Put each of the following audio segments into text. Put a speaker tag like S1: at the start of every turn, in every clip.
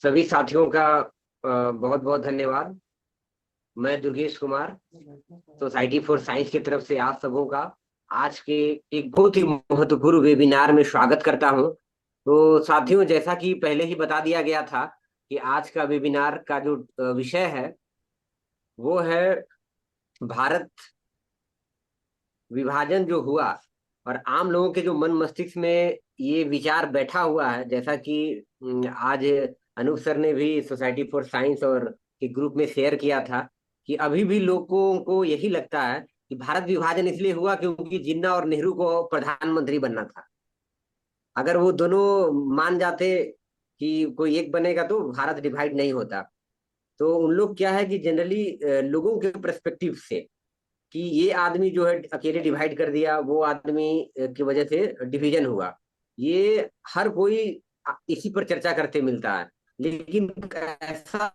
S1: सभी साथियों का बहुत बहुत धन्यवाद। मैं Durgesh Kumar, society for science की तरफ से आप सबों का आज के एक बहुत ही महत्वपूर्ण वेबिनार में स्वागत करता हूं। तो साथियों, जैसा कि पहले ही बता दिया गया था कि आज का वेबिनार का जो विषय है वो है भारत विभाजन जो हुआ और आम लोगों के जो मन मस्तिष्क में ये विचार बैठा हुआ है। जैसा कि आज अनूप सर ने भी सोसाइटी फॉर साइंस और के ग्रुप में शेयर किया था कि अभी भी लोगों को यही लगता है कि भारत विभाजन इसलिए हुआ क्योंकि जिन्ना और नेहरू को प्रधानमंत्री बनना था। अगर वो दोनों मान जाते कि कोई एक बनेगा तो भारत डिवाइड नहीं होता। तो उन लोग क्या है कि जनरली लोगों के पर्सपेक्टिव से कि ये आदमी जो है अकेले डिवाइड कर दिया, वो आदमी की वजह से डिवीजन हुआ। ये हर कोई इसी पर चर्चा करते मिलता है, लेकिन ऐसा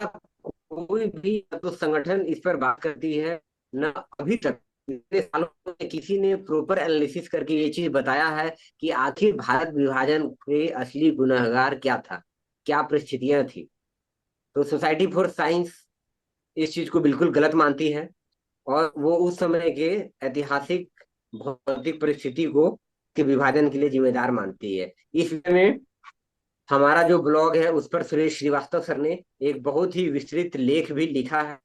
S1: कोई भी तो संगठन इस पर बात करती है ना। अभी तक इतने सालों में किसी ने प्रॉपर एनालिसिस करके ये चीज बताया है कि आखिर भारत विभाजन के असली गुनहगार क्या था, क्या परिस्थितियां थी। तो सोसाइटी फॉर साइंस इस चीज को बिल्कुल गलत मानती है और वो उस समय के ऐतिहासिक भौतिक परिस्थिति को के विभाजन के लिए जिम्मेदार मानती है। इस विषय में हमारा जो ब्लॉग है उस पर सुरेश श्रीवास्तव सर ने एक बहुत ही विस्तृत लेख भी लिखा है,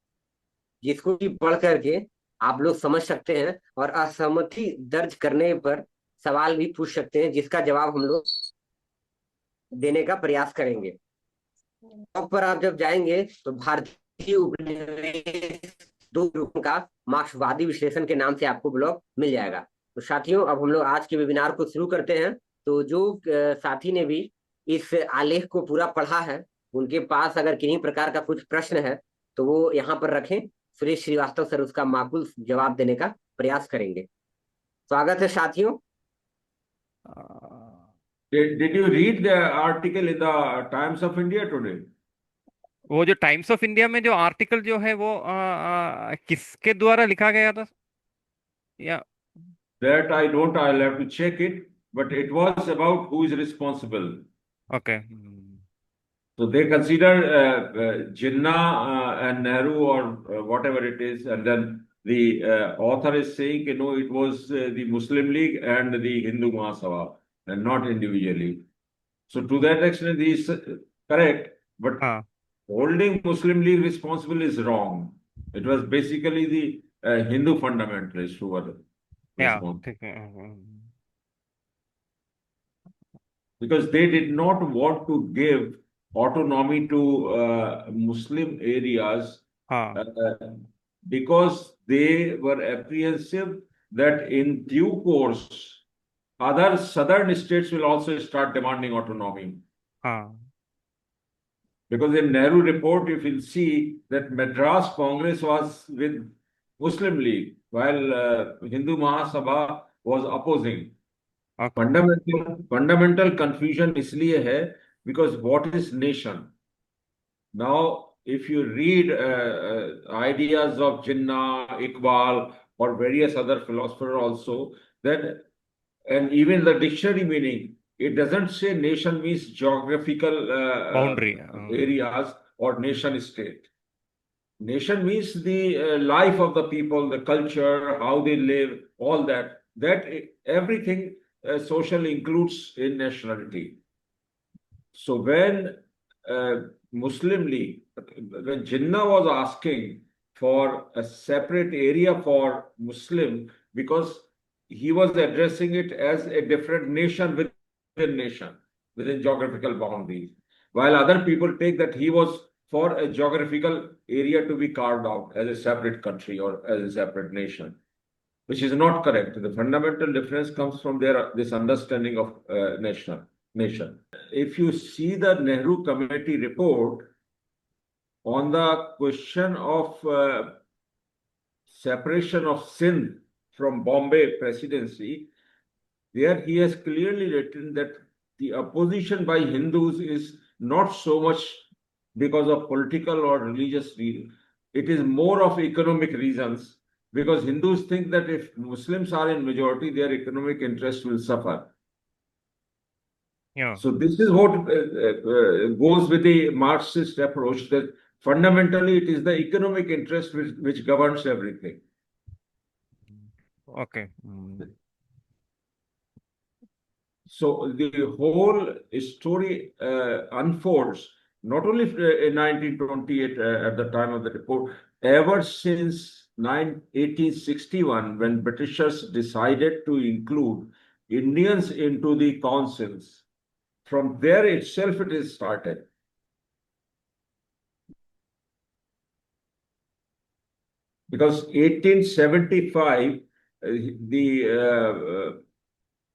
S1: जिसको कि पढ़ करके आप लोग समझ सकते हैं और असहमति दर्ज करने पर सवाल भी पूछ सकते हैं, जिसका जवाब हम लोग देने का प्रयास करेंगे। ब्लॉग पर आप जब जाएंगे तो भारतीय उपनिवेश दो ग्रुपों का मार्क्सवादी विश्लेषण के नाम से आपको ब्लॉग मिल जाएगा। तो साथियों, अब हम लोग आज के वेबिनार को शुरू करते हैं। तो जो साथी ने भी इस आलेख को पूरा पढ़ा है, उनके पास अगर किन्हीं प्रकार का कुछ प्रश्न है तो वो यहाँ पर रखें। सुरेश श्रीवास्तव सर उसका माकूल जवाब देने का प्रयास करेंगे। स्वागत है साथियों।
S2: Did you read the article in the Times of India today?
S3: वो जो टाइम्स ऑफ इंडिया में जो आर्टिकल जो है वो किसके द्वारा लिखा गया था या?
S2: That I don't, I'll have to check it, but it was about who is responsible.
S3: Okay.
S2: So they consider Jinnah and Nehru or whatever it is, and then the author is saying, you know, it was the Muslim League and the Hindu Mahasabha, and not individually. So to that extent, he is correct, but
S3: हाँ।
S2: holding Muslim League responsible is wrong. It was basically the Hindu fundamentalists who were
S3: या
S2: responsible
S3: ठीक है।
S2: because they did not want to give autonomy to Muslim areas
S3: हाँ
S2: because they were apprehensive that in due course other southern states will also start demanding autonomy.
S3: हाँ
S2: Because in Nehru report, you will see that Madras Congress was with Muslim League, while Hindu Mahasabha was opposing.
S3: Okay.
S2: Fundamental confusion इसलिए है because what is nation? Now, if you read ideas of Jinnah, Iqbal, or various other philosophers also, then and even the dictionary meaning, it doesn't say nation means geographical
S3: boundary.
S2: areas or nation state. Nation means the life of the people, the culture, how they live, all that. That everything social includes in nationality. So when Muslim League, when Jinnah was asking for a separate area for Muslim, because he was addressing it as a different nation within nation, within geographical boundaries, while other people take that he was for a geographical area to be carved out as a separate country or as a separate nation, which is not correct. The fundamental difference comes from their this understanding of nation. If you see the Nehru Committee report on the question of separation of Sindh from Bombay presidency, there he has clearly written that the opposition by Hindus is not so much because of political or religious reasons. It is more of economic reasons, because Hindus think that if Muslims are in majority, their economic interests will suffer.
S3: Yeah.
S2: So this is what goes with the Marxist approach, that fundamentally it is the economic interest which governs everything.
S3: Okay.
S2: So the whole story unfolds not only in 1928 at the time of the report, ever since 1861, when Britishers decided to include Indians into the councils. From there itself it is started. Because 1875, the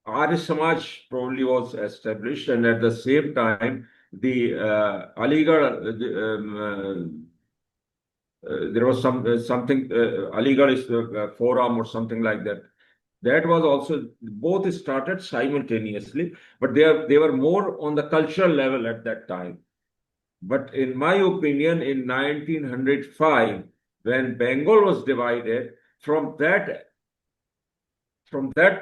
S2: Arya Samaj probably was established, and at the same time, the Aligarh, there was something, Aligarh is the forum or something like that. That was also, both started simultaneously, but they were more on the cultural level at that time. But in my opinion, in 1905, when Bengal was divided, from that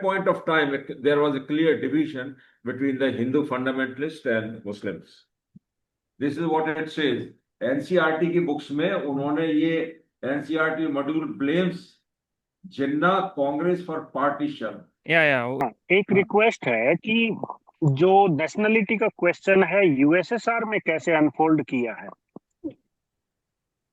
S2: point of time, there was a clear division between the Hindu fundamentalists and Muslims. This is what it says. NCERT की books में उन्होंने ये NCERT module blames Jinnah Congress for partition.
S3: या
S4: एक request है कि जो nationality का क्वेश्चन है यूएसएसआर में कैसे अनफोल्ड किया है,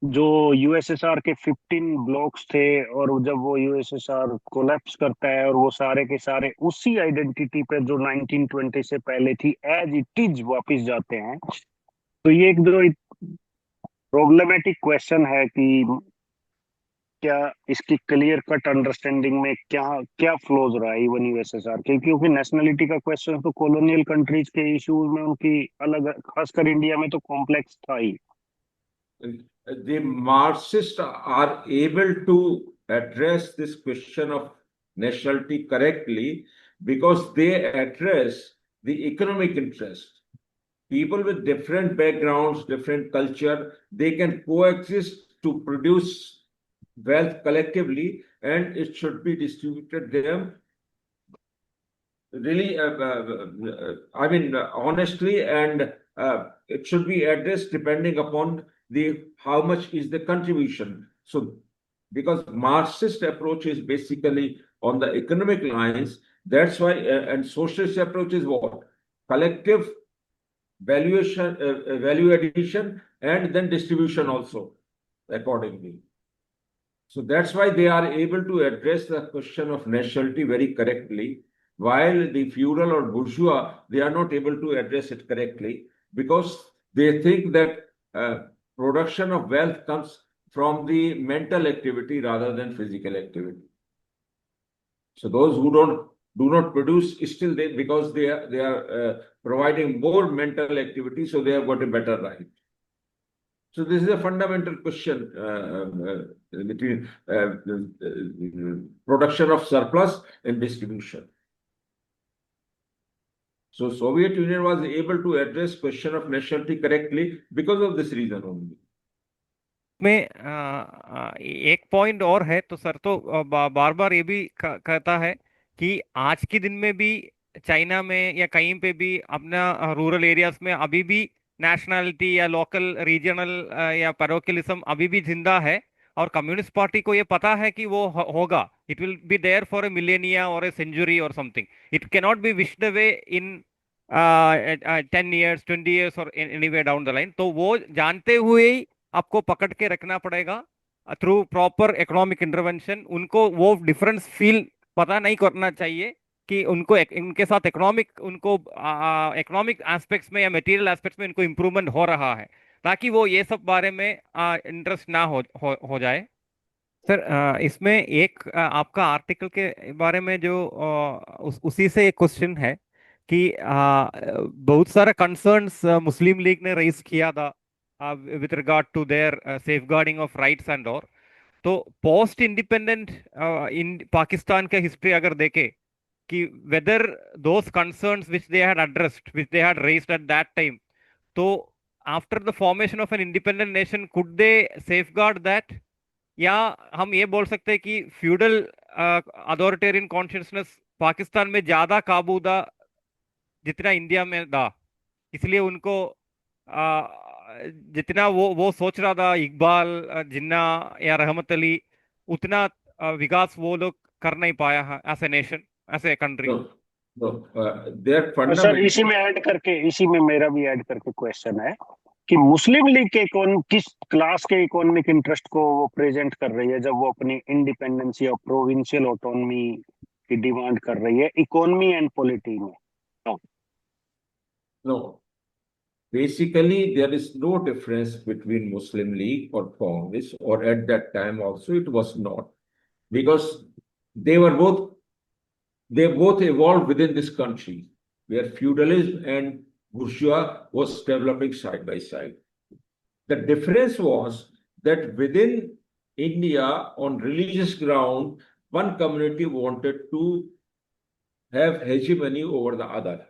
S4: जो यूएसएसआर के 15 ब्लॉक्स थे और जब वो यूएसएसआर कोलैप्स करता है और वो सारे के सारे उसी आइडेंटिटी पे जो 1920 से पहले थी एज इट इज वापस जाते हैं, तो ये एक जो प्रॉब्लमेटिक क्वेश्चन है कि क्या इसकी क्लियर कट अंडरस्टैंडिंग में क्या क्या फ्लोज रहा है इवन यूएसएसआर के, क्योंकि नेशनलिटी का क्वेश्चन तो कॉलोनियल कंट्रीज के इश्यूज में उनकी अलग, खासकर इंडिया में तो कॉम्प्लेक्स था ही.
S2: The Marxists are able to address this question of nationality correctly because they address the economic interest. People with different backgrounds, different culture, they can coexist to produce wealth collectively, and it should be distributed them really, honestly, and it should be addressed depending upon how much is the contribution. So, because Marxist approach is basically on the economic lines, that's why, and socialist approach is what? Collective valuation, value addition, and then distribution also accordingly. So that's why they are able to address the question of nationality very correctly, while the feudal or bourgeois, they are not able to address it correctly because they think that production of wealth comes from the mental activity rather than physical activity. So those who do not produce, still because they are providing more mental activity, so they have got a better right. So this is a fundamental question between production of surplus and distribution. So Soviet Union was able to address question of nationality correctly because of this reason only.
S3: में एक point और है तो sir तो बार बार ये भी कहता है कि आज के दिन में भी चाइना में या कहीं पे भी अपना रूरल एरियाज में अभी भी नेशनैलिटी या लोकल रीजनल या पैरोकिलिज्म अभी भी जिंदा है, और कम्युनिस्ट पार्टी को ये पता है कि वो होगा, it will be there for a millennia और ए सेंचुरी और something, it can not be wished away in 10 years 20 years और anyway down the line. तो वो जानते हुए ही आपको पकड़ के रखना पड़ेगा थ्रू प्रॉपर इकोनॉमिक इंटरवेंशन. उनको वो डिफरेंस फील पता नहीं करना चाहिए कि उनको उनके साथ उनको इकोनॉमिक एस्पेक्ट्स में या मटेरियल एस्पेक्ट्स में उनको इम्प्रूवमेंट हो रहा है, ताकि वो ये सब बारे में इंटरेस्ट ना हो जाए. सर इसमें एक आपका आर्टिकल के बारे में जो उसी से एक क्वेश्चन है कि बहुत सारे कंसर्न्स मुस्लिम लीग ने रेज किया था with regard to their safeguarding of rights and और. तो पोस्ट इंडिपेंडेंट इन पाकिस्तान का हिस्ट्री अगर देखे कि whether those concerns which they had addressed which they had raised at that time, तो after the formation of an independent nation could they safeguard that, या हम ये बोल सकते हैं कि फ्यूडल अथॉरिटेरियन कॉन्शियसनेस पाकिस्तान में ज्यादा काबूदा जितना इंडिया में था। इसलिए उनको आ, जितना वो सोच रहा था इकबाल, जिन्ना या रहमत अली, उतना विकास वो लोग कर नहीं पाया है as a nation, as a country.
S2: No, no. Their
S4: और सर
S2: fundamental.
S4: इसी में मेरा भी ऐड करके क्वेश्चन है कि मुस्लिम लीग के किस क्लास के इकोनॉमिक इंटरेस्ट को वो प्रेजेंट कर रही है जब वो अपनी इंडिपेंडेंस या प्रोविंशियल ऑटोनॉमी की डिमांड कर रही है इकोनॉमी एंड पॉलिटी में? तो
S2: No. Basically, there is no difference between Muslim League or Congress, or at that time also it was not, because they were both they both evolved within this country, where feudalism and bourgeois was developing side by side. The difference was that within India, on religious ground, one community wanted to have hegemony over the other.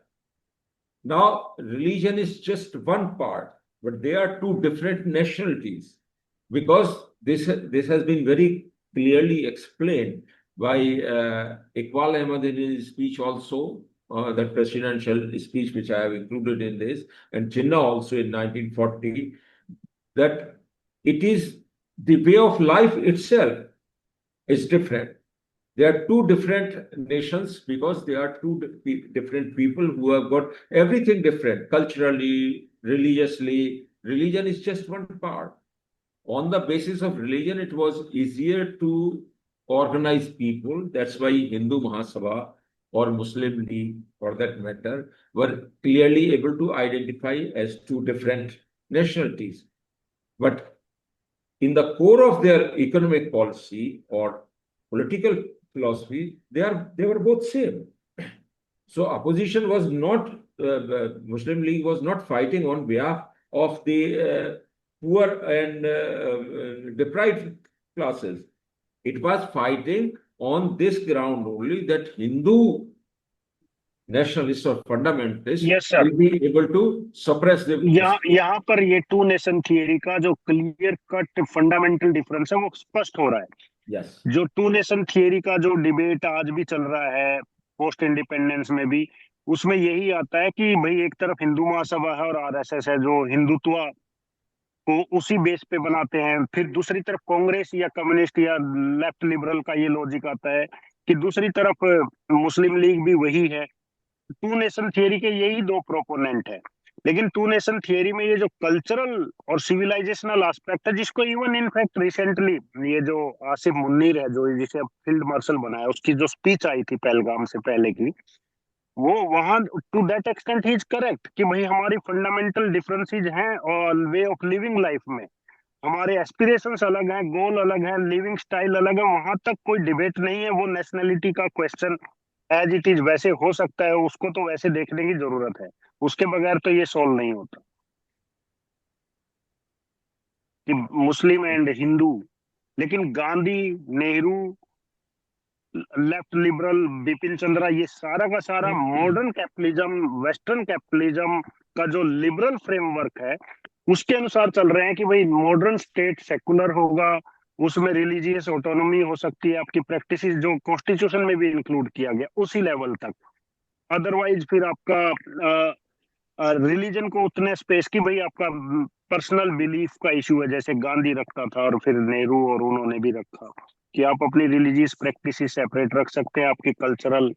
S2: Now, religion is just one part, but they are two different nationalities, because this has been very clearly explained by Iqbal Ahmad in his speech also, that presidential speech which I have included in this, and Jinnah also in 1940, that it is the way of life itself is different. They are two different nations because they are two different people who have got everything different culturally, religiously. Religion is just one part. On the basis of religion, it was easier to organize people. That's why Hindu Mahasabha or Muslim League, for that matter, were clearly able to identify as two different nationalities. But in the core of their economic policy or political philosophy, they were both same. So opposition was not Muslim League was not fighting on behalf of the poor and deprived classes. It was fighting on this ground only, that Hindu nationalists or fundamentalists
S4: yes sir,
S2: will be able to suppress the.
S4: यहाँ पर ये to nation theory का जो clear cut fundamental difference है वो स्पष्ट हो रहा है।
S2: Yes.
S4: जो टू नेशन थियरी का जो डिबेट आज भी चल रहा है पोस्ट इंडिपेंडेंस में भी, उसमें यही आता है कि भाई एक तरफ हिंदू महासभा है और आरएसएस है जो हिंदुत्व को उसी बेस पे बनाते हैं, फिर दूसरी तरफ कांग्रेस या कम्युनिस्ट या लेफ्ट लिबरल का ये लॉजिक आता है कि दूसरी तरफ मुस्लिम लीग भी वही है। टू नेशन थियरी के यही दो प्रोपोनेंट है, लेकिन टू नेशन थियरी में ये जो कल्चरल और सिविलाइजेशनल एस्पेक्ट है, जिसको इवन इनफैक्ट रिसेंटली ये जो आसिफ मुन्नीर है जो जिसे फील्ड मार्शल बनाया, उसकी जो स्पीच आई थी पहलगाम से पहले की, वो वहां to that extent he is correct कि भाई हमारी फंडामेंटल डिफरेंसेस हैं और वे ऑफ लिविंग लाइफ में हमारे एस्पिरेशंस अलग हैं, गोल अलग है, लिविंग स्टाइल अलग है, वहां तक कोई डिबेट नहीं है। वो नेशनैलिटी का क्वेश्चन एज इट इज वैसे हो सकता है, उसको तो वैसे देखने की जरूरत है, उसके बगैर तो ये सॉल्व नहीं होता कि मुस्लिम एंड हिंदू। लेकिन गांधी, नेहरू, लेफ्ट लिबरल, बिपिन चंद्रा, ये सारा का सारा मॉडर्न कैपिटलिज्म, वेस्टर्न कैपिटलिज्म का जो लिबरल फ्रेमवर्क है उसके अनुसार चल रहे हैं कि भाई मॉडर्न स्टेट सेकुलर होगा, उसमें रिलीजियस ऑटोनॉमी हो सकती है, आपकी प्रैक्टिस जो कॉन्स्टिट्यूशन में भी इंक्लूड किया गया उसी लेवल तक। अदरवाइज फिर आपका रिलीजन को उतने स्पेस की भाई आपका पर्सनल बिलीफ का इशू है, जैसे गांधी रखता था और फिर नेहरू और उन्होंने भी रखा कि आप अपनी रिलीजियस प्रैक्टिस सेपरेट रख सकते हैं, आपकी कल्चरल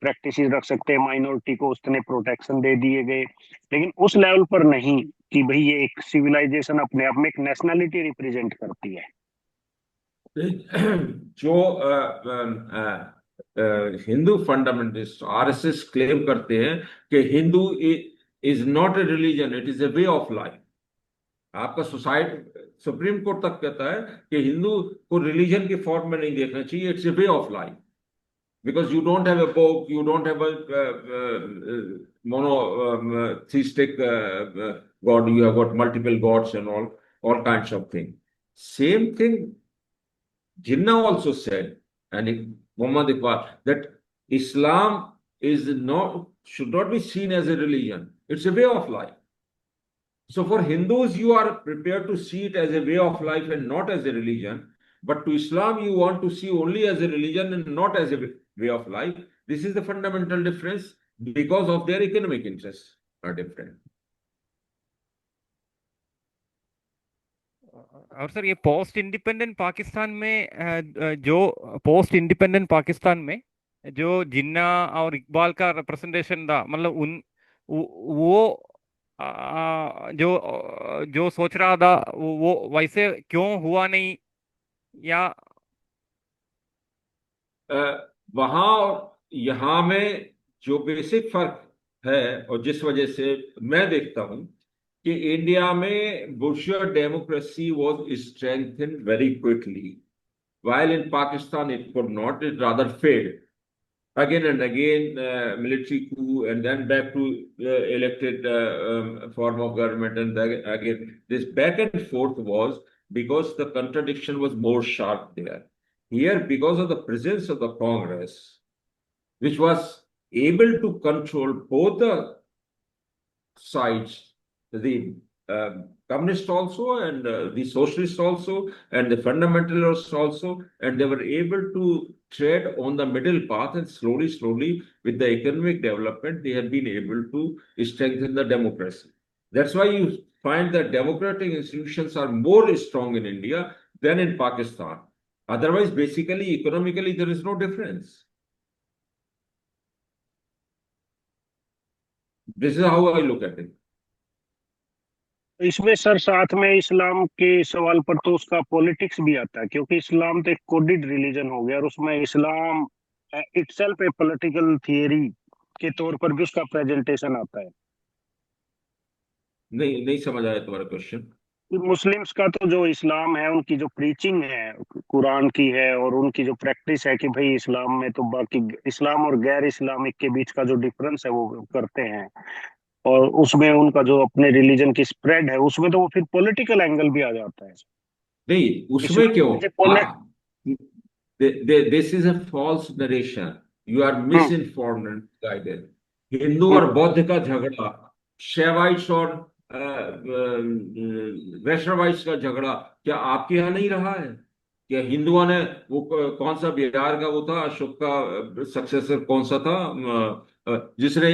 S4: प्रैक्टिस रख सकते हैं, माइनॉरिटी को उतने प्रोटेक्शन दे दिए गए, लेकिन उस लेवल पर नहीं कि भाई ये एक सिविलाइजेशन अपने आप में एक नेशनैलिटी रिप्रेजेंट करती है।
S2: जो हिंदू फंडामेंटलिस्ट आरएसएस क्लेम करते हैं कि Hindu is not a religion, it is a way of life. आपका सुप्रीम कोर्ट तक कहता है कि हिंदू को रिलीजन के फॉर्म में नहीं देखना चाहिए, it's a way of life, because you don't have a pope, you don't have a monotheistic god, you have got multiple gods and all kinds of things. Same thing Jinnah also said, and Muhammad Iqbal, that Islam should not be seen as a religion, it's a way of life. So for Hindus, you are prepared to see it as a way of life and not as a religion, but to Islam you want to see only as a religion and not as a way of life. This is the fundamental difference, because of their economic interests are different.
S3: और sir ये post independent Pakistan में जो post independent Pakistan में जो जिन्ना और इकबाल का representation था, मतलब उन वो जो जो सोच रहा था वो वैसे क्यों हुआ नहीं, या
S2: वहां और यहाँ में जो बेसिक फर्क है, और जिस वजह से मैं देखता हूं कि इंडिया में bourgeois democracy was strengthened very quickly, while in Pakistan it could not, it rather failed. Again and again, military coup, and then back to elected form of government, and then again this back and forth was because the contradiction was more sharp there. Here, because of the presence of the Congress, which was able to control both the sides, the communists also, and the socialists also, and the fundamentalists also, and they were able to tread on the middle path, and slowly, slowly, with the economic development, they have been able to strengthen the democracy. That's why you find that democratic institutions are more strong in India than in Pakistan. Otherwise, basically, economically, there is no difference. This is how I look at it.
S4: इसमें sir साथ में इस्लाम के सवाल पर तो उसका politics भी आता है, क्योंकि इस्लाम तो एक कोडेड रिलीजन हो गया और उसमें इस्लाम इटसेल्फ ए पॉलिटिकल थियरी के तौर पर भी उसका प्रेजेंटेशन आता है।
S2: नहीं नहीं समझ आया तुम्हारा क्वेश्चन।
S4: मुस्लिम्स का तो जो इस्लाम है, उनकी जो प्रीचिंग है कुरान की है, और उनकी जो प्रैक्टिस है कि भाई इस्लाम में तो बाकी इस्लाम और गैर इस्लामिक के बीच का जो डिफरेंस है वो करते हैं, और उसमें उनका जो अपने रिलीजन की स्प्रेड है उसमें तो वो फिर पॉलिटिकल एंगल भी आ जाता है।
S2: नहीं उसमें
S4: इस्लाम
S2: क्यों?
S4: मुझे पॉलिट
S2: this is a false narration, you are mis
S4: hmm
S2: informed and guided. Hindu
S4: hmm
S2: और बौद्ध का झगड़ा, शैवाइट्स और वैष्णवाइट्स का झगड़ा क्या आपके यहाँ नहीं रहा है? क्या हिंदुओं ने वो कौन सा बिहार का वो था अशोक का सक्सेसर कौन सा था, जिसने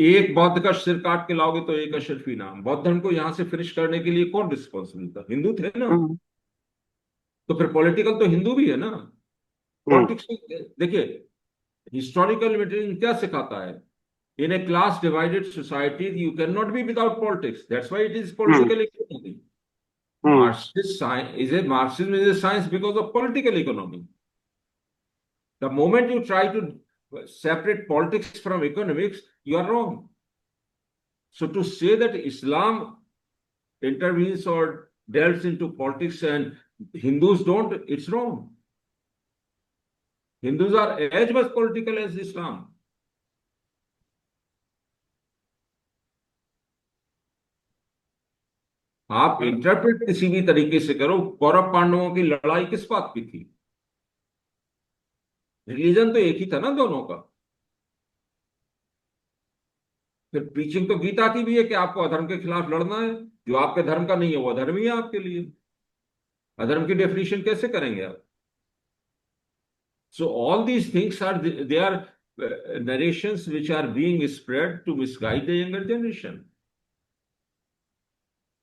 S2: एक बौद्ध का सिर काट के लाओगे तो एक अशरफी नाम, बौद्ध धर्म को यहाँ से फिनिश करने के लिए कौन रिस्पॉन्सिबल था? हिंदू थे ना।
S4: हम्म
S2: तो फिर पॉलिटिकल तो हिंदू भी है ना।
S4: हम्म
S2: पॉलिटिक्स देखिए, हिस्टोरिकल मटेरियल क्या सिखाता है? In a class divided society, you cannot be without politics. That's why it is
S4: hmm
S2: political economy.
S4: Hmm
S2: Marxism is a science because of political economy. The moment you try to separate politics from economics, you are wrong. So to say that Islam intervenes or delves into politics and Hindus don't, it's wrong. Hindus are as much political as Islam. आप interpret किसी भी तरीके से करो, कौरव पांडवों की लड़ाई किस बात की थी? रिलीजन तो एक ही था ना दोनों का। फिर प्रीचिंग तो गीता की भी है कि आपको अधर्म के खिलाफ लड़ना है, जो आपके धर्म का नहीं है वो अधर्म ही है आपके लिए। अधर्म की डेफिनेशन कैसे करेंगे आप? So all these things are, they are narrations which are being spread to misguide the younger generation.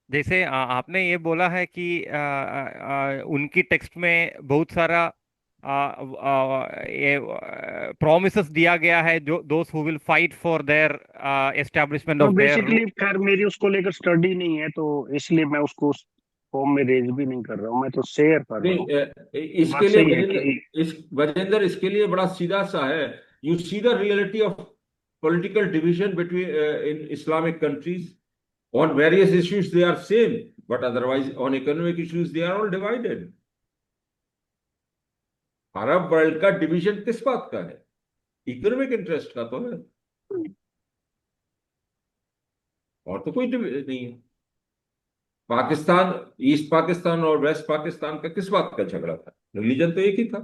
S3: जैसे आपने ये बोला है कि उनकी टेक्स्ट में बहुत सारा ये प्रोमिसेस दिया गया है, जो those who will fight for their establishment
S4: तो
S3: ऑफ देयर रूल।
S4: बेसिकली खैर मेरी उसको लेकर स्टडी नहीं है, तो इसलिए मैं उसको उस फॉर्म में रेज भी नहीं कर रहा हूँ, मैं तो शेयर कर रहा हूँ।
S2: नहीं,
S4: बात
S2: इसके लिए
S4: सही है
S2: वजेंद्र,
S4: कि
S2: वजेंद्र इसके लिए बड़ा सीधा सा है। You see the reality of political division between in Islamic countries. On various issues, they are same, but otherwise, on economic issues, they are all divided. Arab world का डिवीजन किस बात का है? इकोनॉमिक इंटरेस्ट का तो है, और तो कोई नहीं है। पाकिस्तान, ईस्ट पाकिस्तान और वेस्ट पाकिस्तान का किस बात का झगड़ा था? रिलीजन तो एक ही था।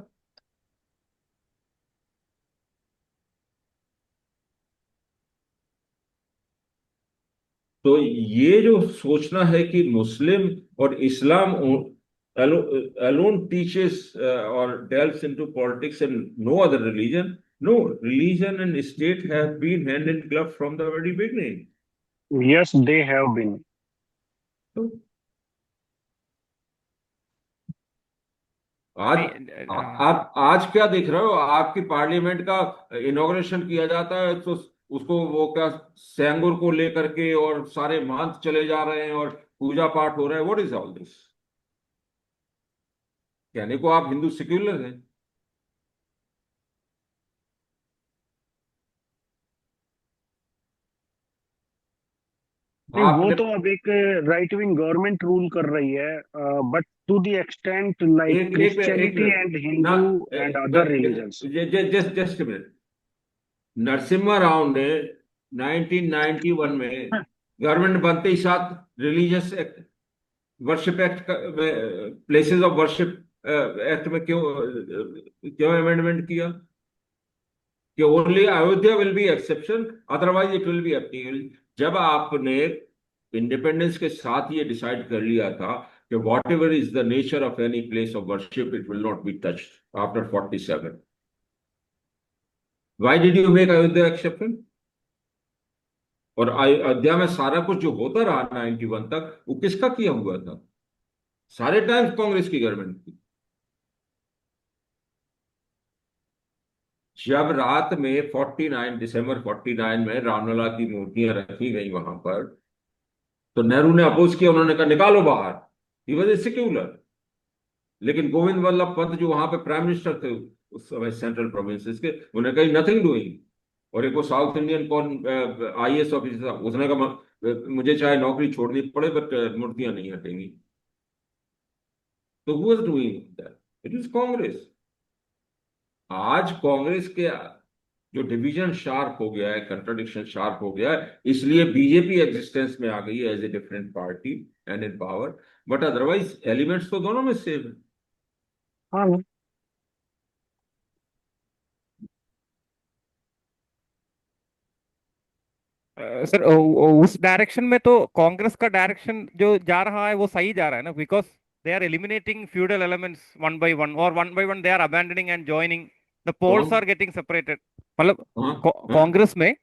S2: तो ये जो सोचना है कि मुस्लिम और इस्लाम alone teaches or delves into politics and no other religion, No, religion and state have been hand in glove from the very beginning.
S4: Yes, they have been.
S2: तो आज
S3: नहीं,
S2: आप आज क्या देख रहे हो? आपकी पार्लियामेंट का इनॉग्रेशन किया जाता है तो उसको वो क्या सेंगुर को लेकर के और सारे महंत चले जा रहे हैं और पूजा पाठ हो रहा है। What is all this? कहने को आप हिंदू सेक्युलर हैं।
S4: नहीं, वो
S2: आपने
S4: तो अब एक राइट विंग गवर्नमेंट रूल कर रही है, but to the extent like
S2: एक
S4: क्रिश्चियनिटी
S2: मिनट
S4: एंड
S2: ना,
S4: Hindu and other religions.
S2: Just just minute. Narasimha Rao ने 1991 में गवर्नमेंट बनते ही साथ रिलीजियस एक्ट, वर्शिप एक्ट में, प्लेसेस ऑफ वर्शिप एक्ट में क्यों क्यों अमेंडमेंट किया कि only Ayodhya will be exception, otherwise it will be applicable. जब आपने इंडिपेंडेंस के साथ ये डिसाइड कर लिया था कि what ever is the nature of any place of worship it will not be touched after 47, why did you make Ayodhya exception? और अयोध्या में सारा कुछ जो होता रहा 91 तक वो किसका किया हुआ था? सारे टाइम कांग्रेस की गवर्नमेंट की। जब रात में 49 दिसंबर 49 में रामलला की मूर्तियां रखी गई वहां पर, तो नेहरू ने अपोज किया, उन्होंने कहा निकालो बाहर। He was a secular. लेकिन गोविंद वल्लभ पंत जो वहां पे प्राइम मिनिस्टर थे उस समय सेंट्रल प्रोविंसेस के, उन्होंने कहा नथिंग डूइंग। और एक वो साउथ इंडियन कौन आईएएस ऑफिसर था, उसने कहा मुझे चाहे नौकरी छोड़नी पड़े बट मूर्तियां नहीं हटेंगी। तो who was doing that? It is Congress. आज कांग्रेस के जो डिवीजन शार्प हो गया है, कंट्राडिक्शन शार्प हो गया है, इसलिए बीजेपी एग्जिस्टेंस में आ गई है as a different party and in power. But otherwise elements तो दोनों में सेम है।
S4: हाँ।
S3: सर उस डायरेक्शन में तो कांग्रेस का डायरेक्शन जो जा रहा है वो सही जा रहा है ना, because they are eliminating feudal elements one और one by one they are abandoning and joining, the polls
S2: कौन?
S3: Are getting separated. मतलब
S2: हाँ हाँ
S3: कांग्रेस में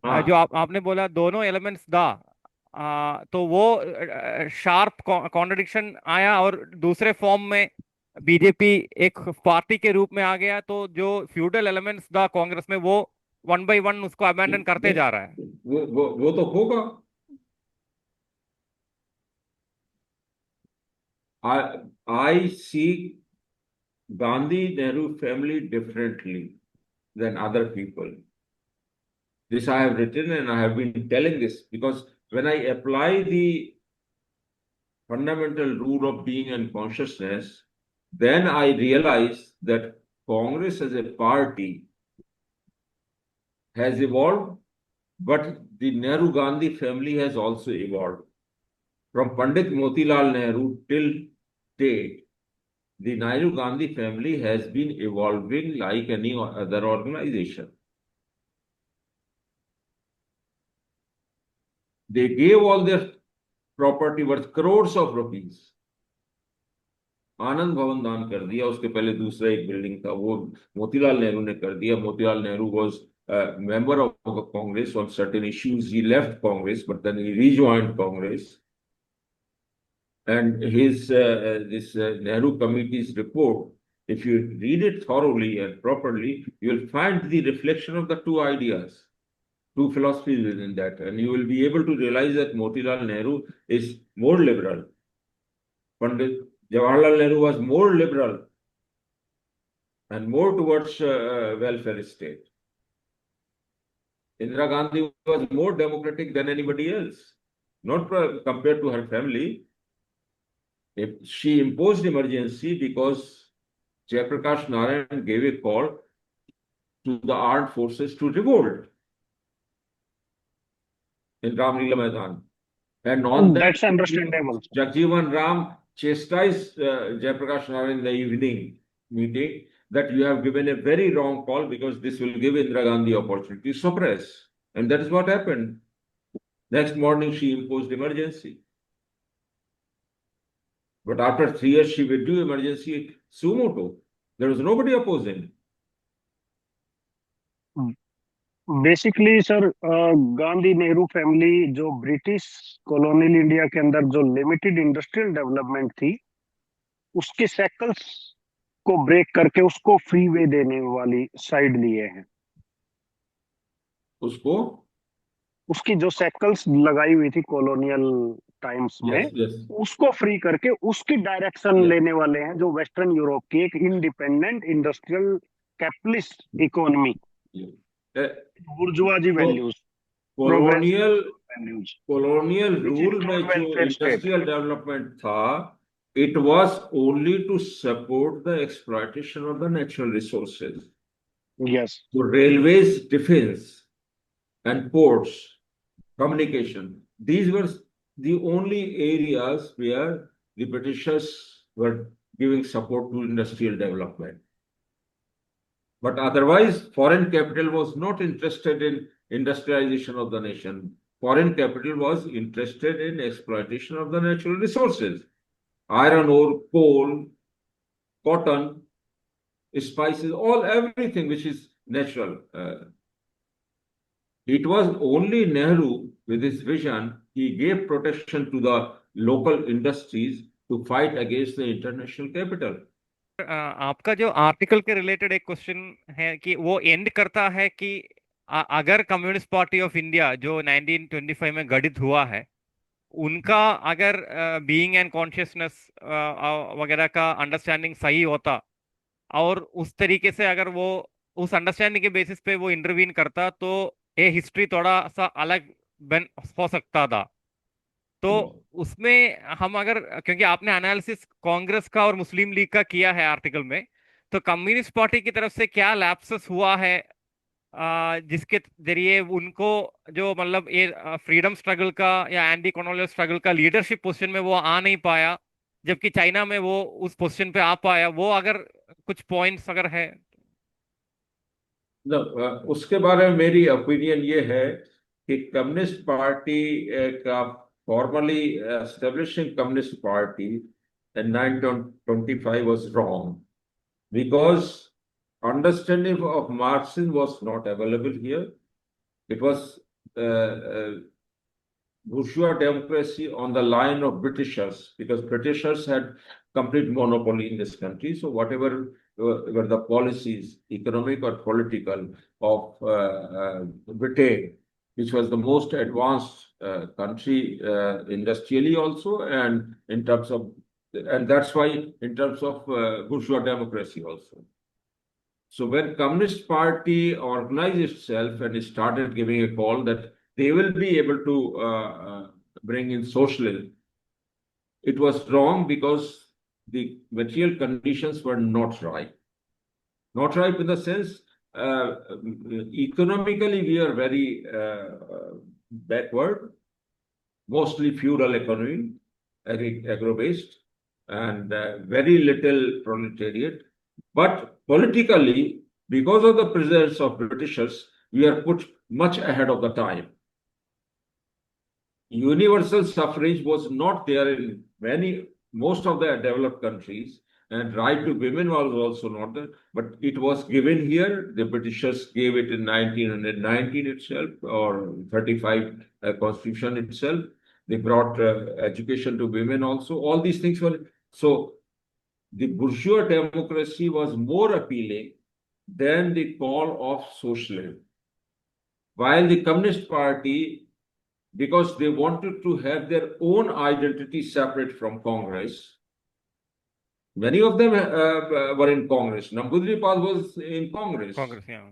S3: जो
S2: हाँ।
S3: आपने बोला दोनों एलिमेंट्स दा, तो वो शार्प कॉन्ट्रडिक्शन आया और दूसरे फॉर्म में बीजेपी एक पार्टी के रूप में आ गया, तो जो फ्यूडल एलिमेंट्स दा कांग्रेस में वो वन बाय वन उसको अबैंडन करते जा रहा है।
S2: वो तो होगा। आई सी Gandhi Nehru family differently than other people. This I have written and I have been telling this because when I apply the fundamental rule of being and consciousness, then I realize that Congress as a party has evolved, but the Nehru Gandhi family has also evolved. From Pandit Motilal Nehru till date, the Nehru Gandhi family has been evolving like any other organization. They gave all their property worth crores of rupees. आनंद भवन दान कर दिया, उसके पहले दूसरा एक building था वो मोतीलाल नेहरू ने कर दिया। Motilal Nehru was a member of Congress on certain issues. He left Congress, but then he rejoined Congress. And his this Nehru Committee's report, if you read it thoroughly and properly, you will find the reflection of the two ideas, two philosophies within that, and you will be able to realize that Motilal Nehru is more liberal. Pandit Jawaharlal Nehru was more liberal and more towards welfare state. Indira Gandhi was more democratic than anybody else, not compared to her family. If she imposed emergency because Jayaprakash Narayan gave a call to the armed forces to revolt in Ramlila Maidan. And on that,
S4: That's understandable.
S2: Jagjivan Ram chastised Jayaprakash Narayan in the evening meeting that you have given a very wrong call because this will give Indira Gandhi opportunity to suppress. And that is what happened. Next morning, she imposed emergency. But after 3 years, she withdrew emergency suo motu. There was nobody opposing.
S4: Basically sir, Gandhi Nehru family जो British colonial India के अंदर जो limited industrial development थी, उसके सैकल्स को break करके उसको free way देने वाली साइड लिए हैं।
S2: उसको,
S4: उसकी जो सैकल्स लगाई हुई थी कॉलोनियल टाइम्स में,
S2: यस यस
S4: उसको फ्री करके उसकी डायरेक्शन लेने वाले हैं, जो वेस्टर्न यूरोप की एक independent industrial capitalist economy,
S2: yes.
S4: Bourgeoisie
S2: तो
S4: values, progressive
S2: colonial
S4: values,
S2: colonial
S4: which
S2: rule
S4: include
S2: में जो
S4: वेलफेयर स्टेट।
S2: इंडस्ट्रियल डेवलपमेंट था, it was only to support the exploitation of the natural resources.
S4: Yes.
S2: तो railways, defence and ports, communication, these were the only areas where the Britishers were giving support to industrial development. But otherwise, foreign capital was not interested in industrialization of the nation. Foreign capital was interested in exploitation of the natural resources. Iron ore, coal, cotton, spices, all everything which is natural. It was only Nehru, with his vision, he gave protection to the local industries to fight against the international capital.
S3: आपका जो article के related एक question है कि वो and करता है कि अगर कम्युनिस्ट पार्टी ऑफ इंडिया जो 1925 में गठित हुआ है, उनका अगर बीइंग एंड कॉन्शियसनेस वगैरह का अंडरस्टैंडिंग सही होता, और उस तरीके से अगर वो उस अंडरस्टैंडिंग के बेसिस पे वो इंटरवीन करता, तो ये हिस्ट्री थोड़ा सा अलग बन हो सकता था। तो उसमें हम अगर, क्योंकि आपने एनालिसिस कांग्रेस का और मुस्लिम लीग का किया है आर्टिकल में, तो कम्युनिस्ट पार्टी की तरफ से क्या लैप्सेस हुआ है जिसके जरिए उनको जो मतलब ये फ्रीडम स्ट्रगल का या एंटी कॉलोनियल स्ट्रगल का लीडरशिप पोजीशन में वो आ नहीं पाया, जबकि चाइना में वो उस पोजीशन पे आ पाया, वो अगर कुछ पॉइंट्स अगर है।
S2: उसके बारे में मेरी ओपिनियन ये है कि कम्युनिस्ट पार्टी का formally establishing communist party in 1925 was wrong because understanding of Marxism was not available here. It was bourgeois democracy on the line of Britishers, because Britishers had complete monopoly in this country. So whatever were the policies, economic or political, of Britain, which was the most advanced country industrially also, and in terms of, and that's why in terms of bourgeois democracy also. So when Communist Party organized itself and started giving a call that they will be able to bring in socialism, it was wrong because the material conditions were not right. Not right in the sense, economically we are very backward, mostly feudal economy, agro-based, and very little proletariat. But politically, because of the presence of Britishers, we are put much ahead of the time. Universal suffrage was not there in most of the developed countries, and right to women was also not there, but it was given here. The Britishers gave it in 1919 itself, or 35 Constitution itself. They brought education to women also. All these things were, so the bourgeois democracy was more appealing than the call of socialism. While the Communist Party, because they wanted to have their own identity separate from Congress, many of them were in Congress. Nambudri Pal was in Congress.
S3: Congress, yeah.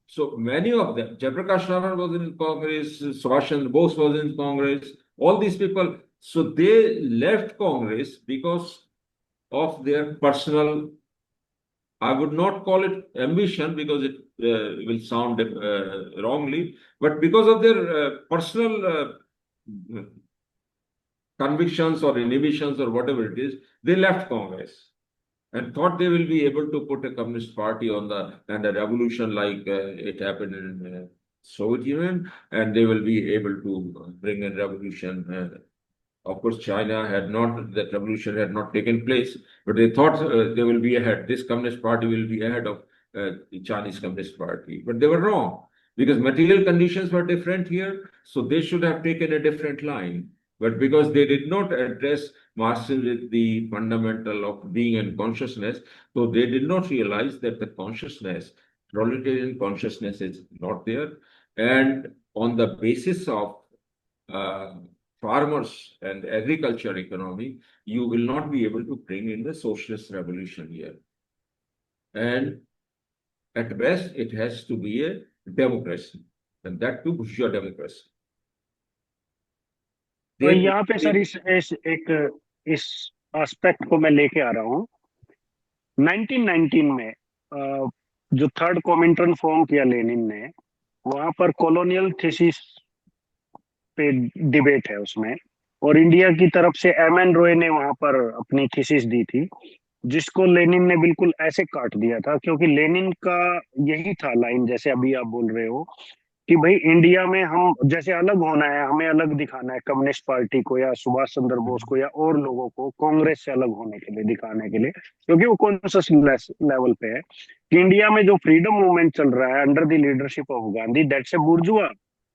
S2: So many of them, Jayaprakash Narayan was in Congress, Subhash Chandra Bose was in Congress, all these people. So they left Congress because of their personal, I would not call it ambition because it will sound wrongly, but because of their personal convictions or inhibitions or whatever it is, they left Congress and thought they will be able to put a communist party on the, and a revolution like it happened in Soviet Union, and they will be able to bring a revolution. Of course, China had not, that revolution had not taken place, but they thought they will be ahead. This Communist Party will be ahead of the Chinese Communist Party. But they were wrong because material conditions were different here, so they should have taken a different line. But because they did not address Marxism with the fundamental of being and consciousness, so they did not realize that the consciousness, proletarian consciousness, is not there. And on the basis of farmers and agriculture economy, you will not be able to bring in the socialist revolution here. And at best, it has to be a democracy, and that too bourgeois democracy.
S4: तो यहाँ पे sir इस aspect को मैं लेके आ रहा हूँ। 1919 में जो थर्ड कॉमिंटर्न फॉर्म किया लेनिन ने, वहां पर कॉलोनियल थीसिस पे डिबेट है उसमें, और इंडिया की तरफ से एम.एन. रॉय ने वहां पर अपनी थीसिस दी थी, जिसको लेनिन ने बिल्कुल ऐसे काट दिया था, क्योंकि लेनिन का यही था लाइन, जैसे अभी आप बोल रहे हो कि भाई इंडिया में हम जैसे अलग होना है, हमें अलग दिखाना है कम्युनिस्ट पार्टी को या सुभाष चंद्र बोस को या और लोगों को कांग्रेस से अलग होने के लिए, दिखाने के लिए, क्योंकि वो कॉन्शियस लेवल पे है कि इंडिया में जो फ्रीडम मूवमेंट चल रहा है under the leadership of Gandhi, that's a बुर्जुआ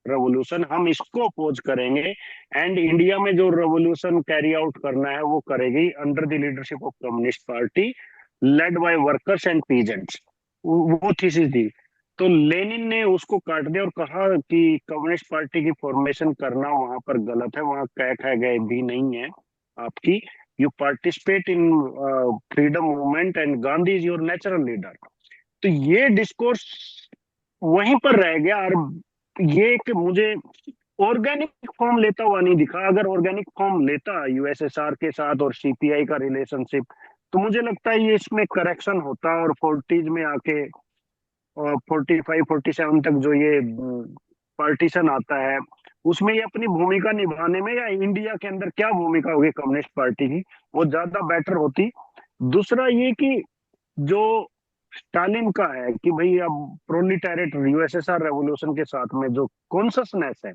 S4: revolution, हम इसको अपोज करेंगे। एंड इंडिया में जो रेवोल्यूशन कैरी आउट करना है वो करेगी under the leadership of communist party led by workers and peasants. वो थीसिस थी। तो लेनिन ने उसको काट दिया और कहा कि कम्युनिस्ट पार्टी की फॉर्मेशन करना वहां पर गलत है, वहां कह कह गए भी नहीं है आपकी, you participate in freedom movement and Gandhi is your natural leader. तो ये डिस्कोर्स वहीं पर रह गया, और ये कि मुझे ऑर्गेनिक फॉर्म लेता हुआ नहीं दिखा। अगर ऑर्गेनिक फॉर्म लेता यूएसएसआर के साथ और सीपीआई का रिलेशनशिप, तो मुझे लगता है ये इसमें करेक्शन होता, और 40s में आके और 45-47 तक जो ये पार्टीशन आता है, उसमें ये अपनी भूमिका निभाने में, या इंडिया के अंदर क्या भूमिका होगी कम्युनिस्ट पार्टी की, वो ज्यादा बेटर होती। दूसरा ये कि जो स्टालिन का है कि भाई अब प्रोलिटेरिएट यूएसएसआर रेवोल्यूशन के साथ में जो कॉन्शसनेस है,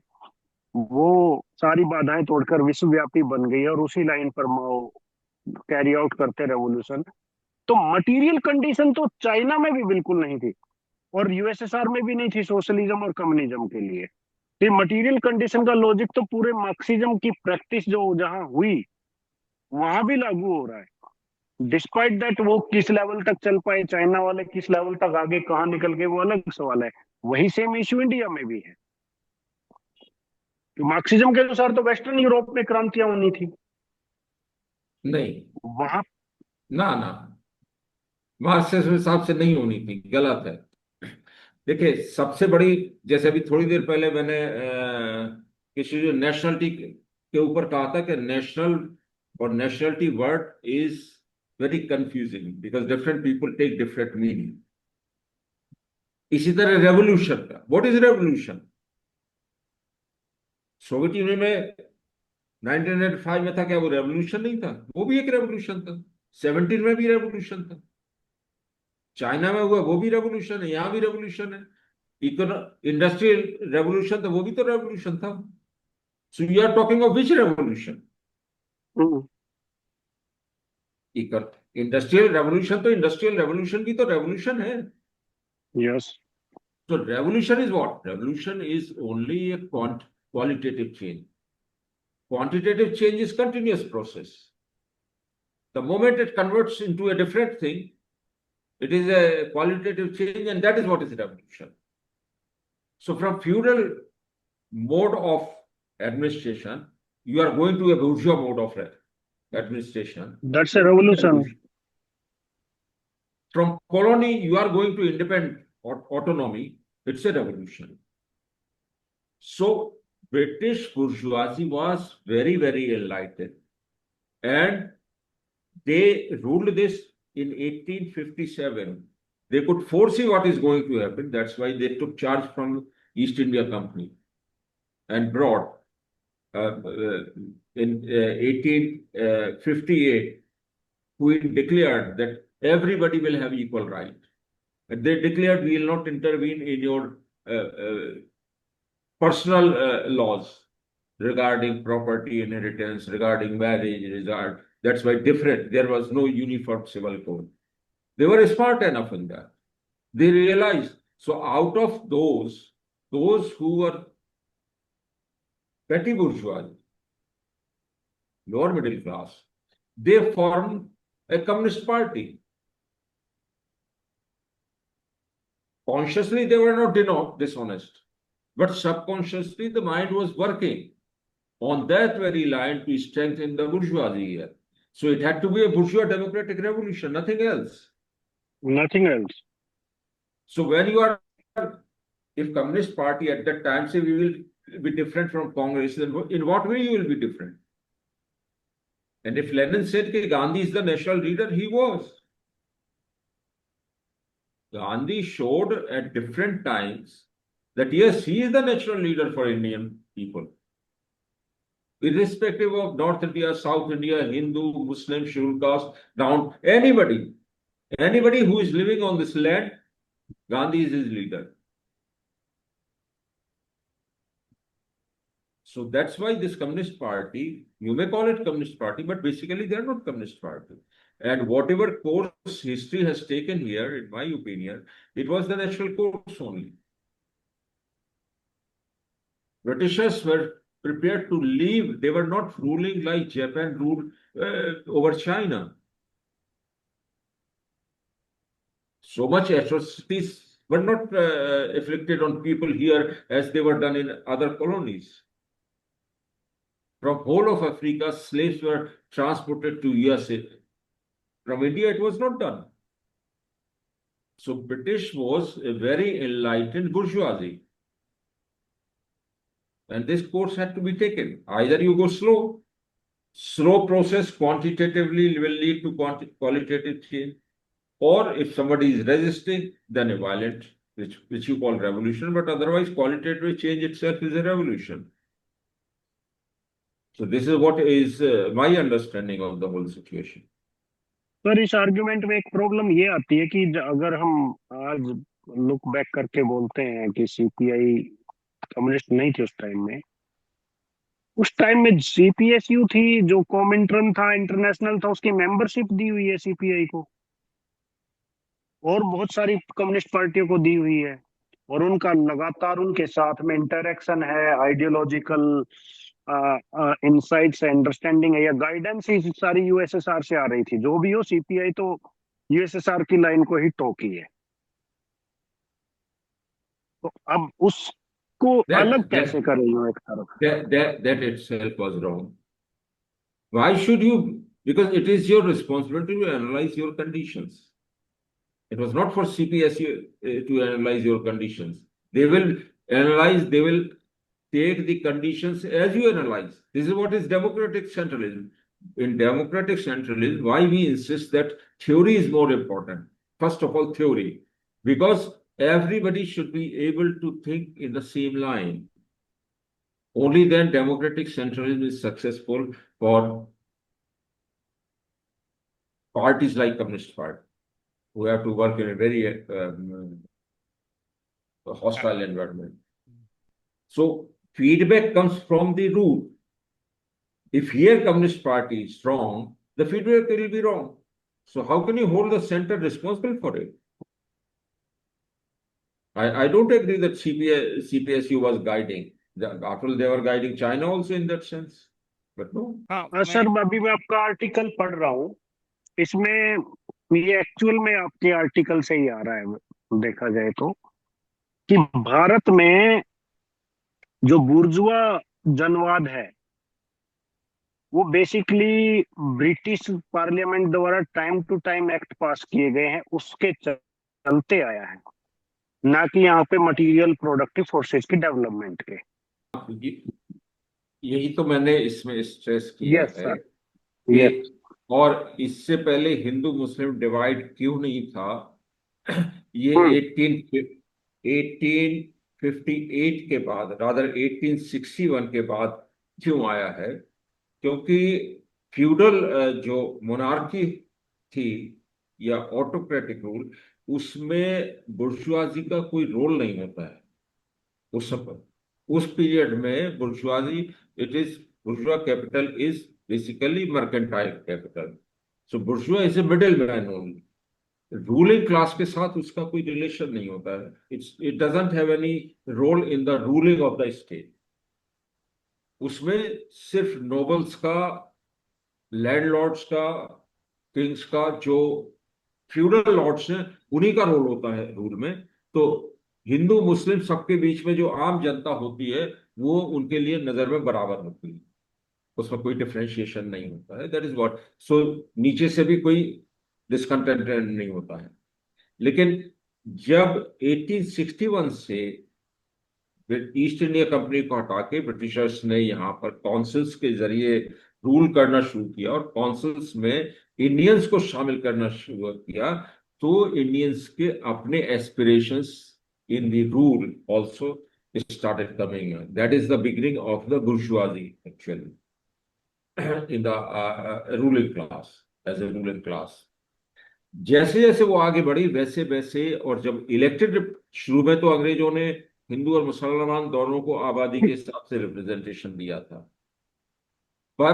S4: वो सारी बाधाएं तोड़कर विश्वव्यापी बन गई है, और उसी लाइन पर कैरी आउट करते रेवोल्यूशन। तो मटेरियल कंडीशन तो चाइना में भी बिल्कुल नहीं थी, और यूएसएसआर में भी नहीं थी सोशलिज्म और कम्युनिज्म के लिए। ये मटेरियल कंडीशन का लॉजिक तो पूरे मार्क्सिज्म की प्रैक्टिस जो जहां हुई वहां भी लागू हो रहा है। डिस्पाइट दैट वो किस लेवल तक चल पाए, चाइना वाले किस लेवल तक आगे कहाँ निकल गए, वो अलग सवाल है। वही सेम इश्यू इंडिया में भी है। तो मार्क्सिज्म के अनुसार तो वेस्टर्न यूरोप में क्रांतियां होनी थी,
S2: नहीं,
S4: वहां
S2: ना ना, मार्क्सिज्म हिसाब से नहीं होनी थी, गलत है। देखिए, सबसे बड़ी, जैसे अभी थोड़ी देर पहले मैंने किसी जो नेशनलिटी के ऊपर कहा था कि नेशनल और nationality word is very confusing because different people take different meaning. इसी तरह रेवोल्यूशन का, what is revolution? Soviet Union में 1905 में था क्या, वो रेवोल्यूशन नहीं था? वो भी एक रेवोल्यूशन था। 17 में भी रेवोल्यूशन था। चाइना में हुआ वो भी रेवोल्यूशन है, यहां भी रेवोल्यूशन है। इंडस्ट्रियल रेवोल्यूशन था, वो भी तो रेवोल्यूशन था। So you are talking of which revolution? Industrial revolution, तो इंडस्ट्रियल रेवोल्यूशन की तो रेवोल्यूशन है।
S4: Yes.
S2: So revolution is what? Revolution is only a qualitative change. Quantitative change is continuous process. The moment it converts into a different thing, it is a qualitative change, and that is what is revolution. So from feudal mode of administration, you are going to a bourgeois mode of administration.
S4: That's a revolution.
S2: From colony, you are going to independent or autonomy. It's a revolution. So British bourgeoisie was very, very enlightened, and they ruled this in 1857. They could foresee what is going to happen. That's why they took charge from East India Company and brought in 1858, Queen declared that everybody will have equal right. And they declared we will not intervene in your personal laws regarding property inheritance, regarding marriage, that's why different. There was no uniform civil code. They were smart enough in that. They realized. So out of those who were petty bourgeoisie, lower middle class, they formed a communist party. Consciously, they were not dishonest, but subconsciously, the mind was working on that very line to strengthen the bourgeoisie here. So it had to be a bourgeois democratic revolution, nothing else.
S4: Nothing else.
S2: So when you are, if Communist Party at that time say we will be different from Congress, then in what way you will be different? And if Lenin said that Gandhi is the national leader, he was. Gandhi showed at different times that yes, he is the national leader for Indian people. Irrespective of North India, South India, Hindu, Muslim, scheduled caste, down, anybody who is living on this land, Gandhi is his leader. So that's why this Communist Party, you may call it Communist Party, but basically they are not Communist Party. And whatever course history has taken here, in my opinion, it was the natural course only. Britishers were prepared to leave. They were not ruling like Japan ruled over China. So much atrocities were not inflicted on people here as they were done in other colonies. From whole of Africa, slaves were transported to USA. From India, it was not done. So British was a very enlightened bourgeoisie. And this course had to be taken. Either you go slow process quantitatively will lead to qualitative change. Or if somebody is resisting, then a violent, which you call revolution, but otherwise qualitative change itself is a revolution. So this is what is my understanding of the whole situation.
S4: पर इस argument में एक problem ये आती है कि अगर हम आज लुक बैक करके बोलते हैं कि सीपीआई कम्युनिस्ट नहीं थी उस टाइम में सीपीएसयू थी, जो कॉमिंटर्न था, इंटरनेशनल था, उसकी मेंबरशिप दी हुई है सीपीआई को, और बहुत सारी कम्युनिस्ट पार्टियों को दी हुई है, और उनका लगातार उनके साथ में इंटरेक्शन है, आइडियोलॉजिकल इनसाइट्स, अंडरस्टैंडिंग है या गाइडेंस ही सारी यूएसएसआर से आ रही थी। जो भी हो, सीपीआई तो यूएसएसआर की लाइन को ही टोकी है। तो अब उसको अलग कैसे कर रही हो एक तरफ?
S2: That itself was wrong. Why should you? Because it is your responsibility to analyze your conditions. It was not for CPSU to analyze your conditions. They will analyze, they will take the conditions as you analyze. This is what is democratic centralism. In democratic centralism, why we insist that theory is more important. First of all, theory. Because everybody should be able to think in the same line. Only then democratic centralism is successful for parties like Communist Party, who have to work in a very hostile environment. So feedback comes from the root. If here Communist Party is wrong, the feedback will be wrong. So how can you hold the center responsible for it? I don't agree that CPSU was guiding. After all, they were guiding China also in that sense. But no.
S4: Sir, अभी मैं आपका article पढ़ रहा हूँ, इसमें ये actual में आपके आर्टिकल से ही आ रहा है, देखा जाए तो, कि भारत में जो बुर्जुआ जनवाद है वो बेसिकली ब्रिटिश पार्लियामेंट द्वारा time to time act pass किए गए हैं, उसके चलते आया है, ना कि यहाँ पे मटेरियल प्रोडक्टिव फोर्सेस की डेवलपमेंट के।
S2: यही तो मैंने इसमें स्ट्रेस किया है
S4: yes.
S2: और इससे पहले हिंदू मुस्लिम डिवाइड क्यों नहीं था, ये 1858 के बाद, रादर 1861 के बाद क्यों आया है? क्योंकि फ्यूडल जो मोनार्की थी या ऑटोक्रेटिक रूल, उसमें बुर्जुआजी का कोई रोल नहीं होता है। उस पीरियड में bourgeoisie, bourgeois capital is basically mercantile capital, so bourgeois is a middleman only. Ruling class के साथ उसका कोई रिलेशन नहीं होता है. It doesn't have any role in the ruling of the state. उसमें सिर्फ नोबल्स का, लैंडलॉर्ड्स का, किंग्स का, जो फ्यूडल लॉर्ड्स हैं, उन्हीं का रोल होता है रूल में. तो हिंदू मुस्लिम सबके बीच में जो आम जनता होती है, वो उनके लिए नजर में बराबर होती है. उसमें कोई डिफ्रेंशिएशन नहीं होता है. That is what. सो नीचे से भी कोई डिसकंटेंट नहीं होता है. लेकिन जब 1861 से ईस्ट इंडिया कंपनी को हटा के ब्रिटिशर्स ने यहाँ पर काउंसिल्स के जरिए रूल करना शुरू किया, और काउंसिल्स में इंडियंस को शामिल करना शुरू किया, तो इंडियंस के अपने aspirations in the rule also started coming. That is the beginning of the bourgeoisie, actually, in the ruling class, as a ruling class. जैसे जैसे वो आगे बढ़ी वैसे वैसे, और जब इलेक्टेड, शुरू में तो अंग्रेजों ने हिंदू और मुसलमान दोनों को आबादी के हिसाब से रिप्रेजेंटेशन दिया था, पर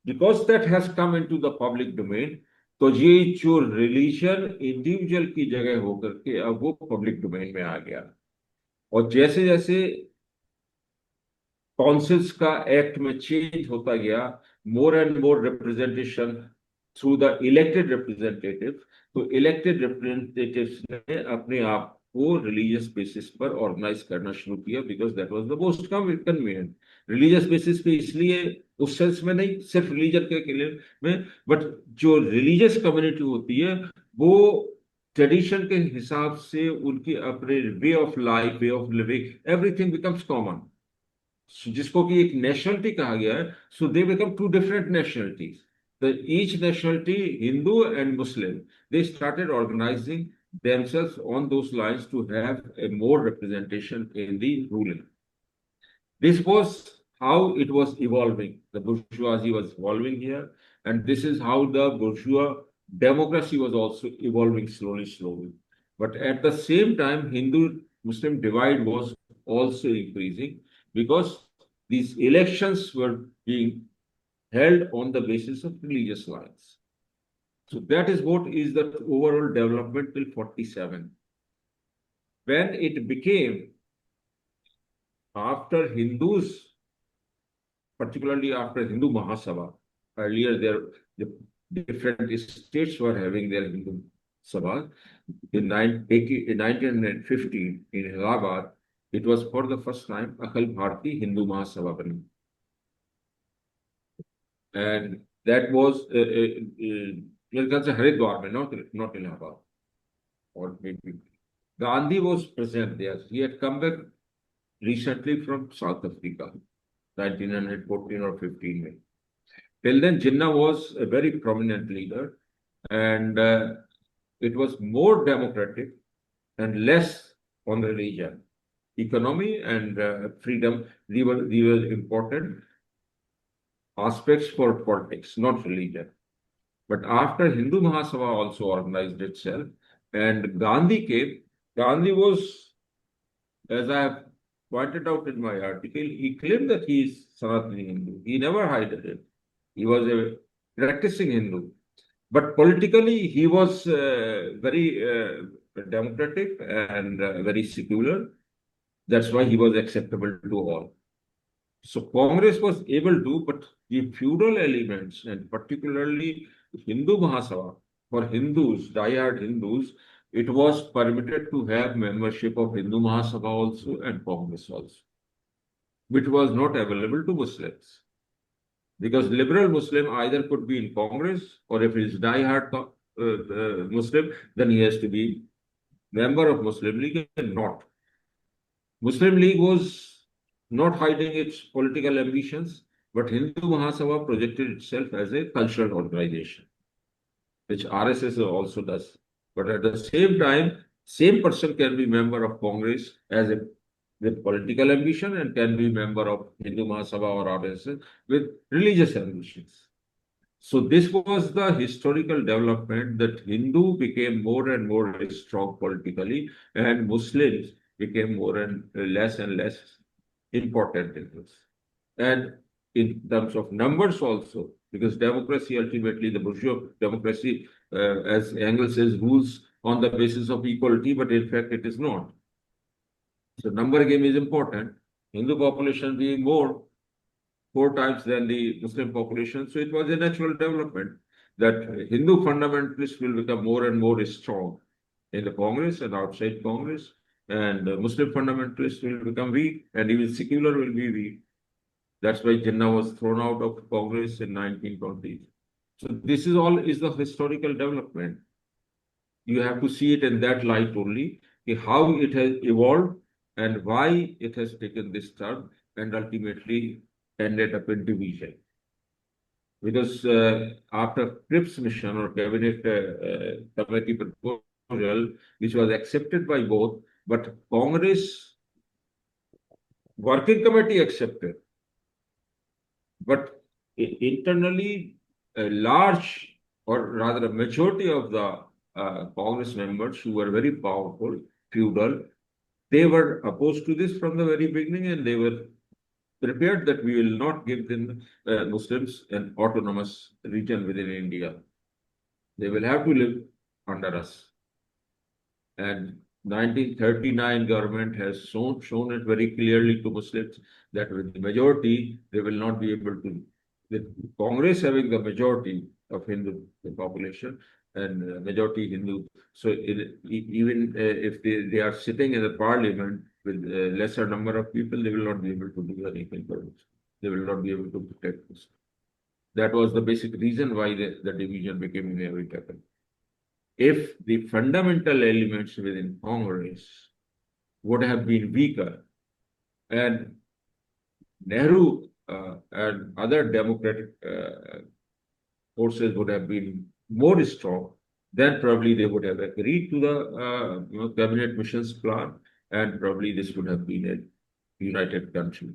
S2: because that has come into the public domain, तो ये जो रिलीजन इंडिविजुअल की जगह होकर के अब वो पब्लिक डोमेन में आ गया. और जैसे जैसे काउंसिल्स का एक्ट में चेंज होता गया, more and more representation through the elected representative, तो इलेक्टेड रिप्रेजेंटेटिव्स ने अपने आप को रिलीजियस बेसिस पर ऑर्गेनाइज करना शुरू किया, because that was the most convenient. Religious basis पे इसलिए, उस सेंस में नहीं सिर्फ रिलीजन के लिए में, बट जो रिलीजियस कम्युनिटी होती है, वो ट्रेडिशन के हिसाब से उनकी अपने way of life, way of living, everything becomes common. जिसको कि एक नेशनलिटी कहा गया है. So they become two different nationalities. The each nationality, Hindu and Muslim, they started organising themselves on those lines to have a more representation in the ruling. This was how it was evolving. The bourgeoisie was evolving here, and this is how the bourgeois democracy was also evolving slowly, slowly. But at the same time, Hindu-Muslim divide was also increasing, because these elections were being held on the basis of religious lines. So that is what is the overall development till 47. When it became, after Hindus, particularly after Hindu Mahasabha, earlier the different states were having their Hindu Sabha. In 1915 in Allahabad, it was for the first time Akhil Bharati Hindu Mahasabha bani. And that was Haridwar, not Allahabad, or maybe Gandhi was present there. He had come back recently from South Africa, 1914 or 15. Till then, Jinnah was a very prominent leader, and it was more democratic and less on religion. Economy and freedom, these were important aspects for politics, not religion. But after Hindu Mahasabha also organized itself, and Gandhi came, Gandhi was, as I have pointed out in my article, he claimed that he is Sanatani Hindu. He never hid it. He was a practicing Hindu. But politically, he was very democratic and very secular. That's why he was acceptable to all. So Congress was able to, but the feudal elements, and particularly Hindu Mahasabha, for Hindus, diehard Hindus, it was permitted to have membership of Hindu Mahasabha also and Congress also, which was not available to Muslims. Because liberal Muslim either could be in Congress, or if he is diehard Muslim, then he has to be member of Muslim League and not. Muslim League was not hiding its political ambitions, but Hindu Mahasabha projected itself as a cultural organization, which RSS also does. But at the same time, same person can be member of Congress with political ambition, and can be member of Hindu Mahasabha or RSS with religious ambitions. So this was the historical development, that Hindu became more and more strong politically, and Muslims became more and less important in this. And in terms of numbers also, because democracy ultimately, the bourgeois democracy, as Engels says, rules on the basis of equality, but in fact it is not. So number game is important. Hindu population being more, 4 times than the Muslim population. So it was a natural development that Hindu fundamentalists will become more and more strong in the Congress and outside Congress, and Muslim fundamentalists will become weak, and even secular will be weak. That's why Jinnah was thrown out of Congress in 1920s. So this is all is the historical development. You have to see it in that light only, how it has evolved and why it has taken this turn and ultimately ended up in division. Because after Cripps mission or cabinet committee proposal, which was accepted by both, but Congress working committee accepted, but internally a large, or rather a majority of the Congress members who were very powerful, feudal, they were opposed to this from the very beginning, and they were prepared that we will not give the Muslims an autonomous region within India. They will have to live under us. And 1939 government has shown it very clearly to Muslims that with the majority, they will not be able to, with Congress having the majority of Hindu population and majority Hindu. So even if they are sitting in the parliament with a lesser number of people, they will not be able to do anything for it. They will not be able to protect this. That was the basic reason why the division became inevitable. If the fundamental elements within Congress would have been weaker and Nehru and other democratic forces would have been more strong, then probably they would have agreed to the cabinet missions plan, and probably this would have been a united country.